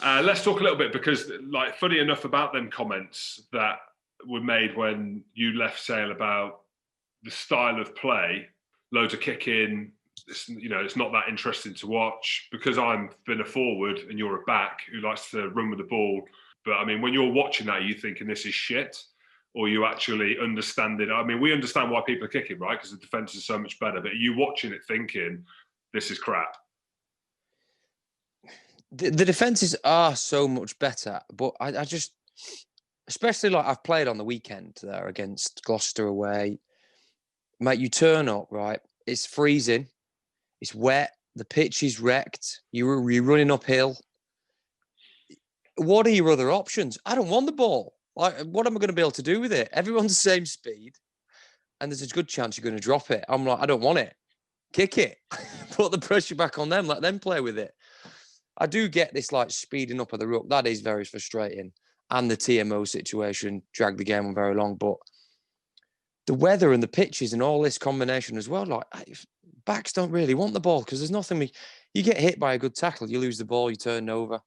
Let's talk a little bit because, like, funny enough about them comments that were made when you left Sale about the style of play, loads of kicking. It's not that interesting to watch because I've been a forward and you're a back who likes to run with the ball. But I mean, when you're watching that, are you thinking this is shit? Or you actually understand it? I mean, we understand why people are kicking, right? Because the defense is so much better. But are you watching it thinking, this is crap? The defenses are so much better, but I just, especially like I've played on the weekend there against Gloucester away. Mate, you turn up, right? It's freezing. It's wet. The pitch is wrecked. You're running uphill. What are your other options? I don't want the ball. Like, what am I going to be able to do with it? Everyone's the same speed, and there's a good chance you're going to drop it. I'm like, I don't want it. Kick it. Put the pressure back on them. Let them play with it. I do get this, like, speeding up of the ruck. That is very frustrating. And the TMO situation dragged the game on very long. But the weather and the pitches and all this combination as well, like, backs don't really want the ball because there's nothing. You get hit by a good tackle, you lose the ball, you turn over.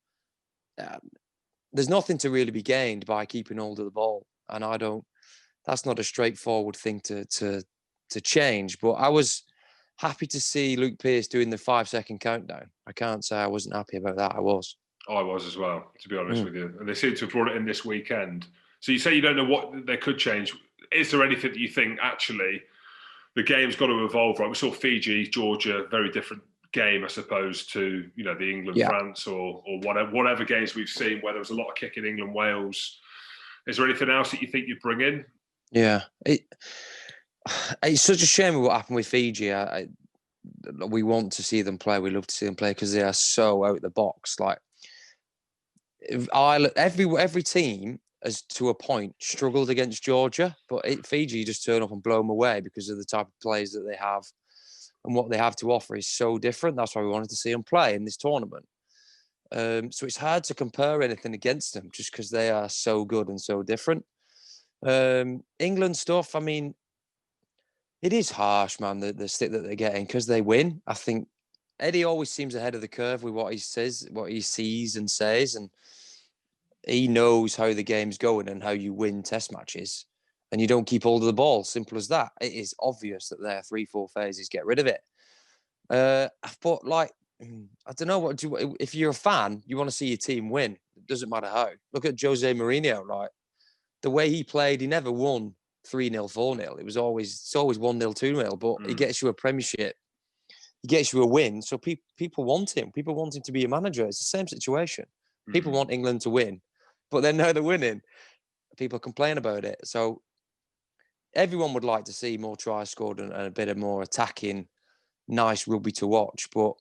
There's nothing to really be gained by keeping hold of the ball. And that's not a straightforward thing to change. But I was happy to see Luke Pearce doing the 5-second countdown. I can't say I wasn't happy about that. I was as well, to be honest with you. And they seem to have brought it in this weekend. So you say you don't know what they could change. Is there anything that you think actually the game's got to evolve? Right, we saw Fiji, Georgia, very different game, I suppose, to the England, France, or whatever games we've seen where there was a lot of kicking, England, Wales. Is there anything else that you think you'd bring in? Yeah, it's such a shame what happened with Fiji. We want to see them play. We love to see them play because they are so out the box. Like every team has, to a point, struggled against Georgia, but Fiji just turn up and blow them away because of the type of players that they have, and what they have to offer is so different. That's why we wanted to see them play in this tournament. So it's hard to compare anything against them just because they are so good and so different. England stuff, I mean, it is harsh, man, the stick that they're getting because they win. I think Eddie always seems ahead of the curve with what he says, what he sees and says, and he knows how the game's going and how you win test matches. And you don't keep hold of the ball. Simple as that. It is obvious that their 3-4 phases get rid of it. But like, I don't know if you're a fan, you want to see your team win. It doesn't matter how. Look at Jose Mourinho, right? The way he played, he never won 3-0, 4-0. It's always 1-0, 2-0. But he gets you a premiership. He gets you a win. So people want him. People want him to be a manager. It's the same situation. People want England to win, but they know they're winning. People complain about it. So everyone would like to see more tries scored and a bit of more attacking, nice rugby to watch. But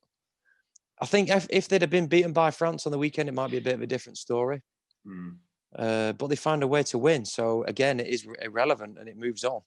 I think if they'd have been beaten by France on the weekend, it might be a bit of a different story. But they found a way to win. So again, it is irrelevant and it moves on.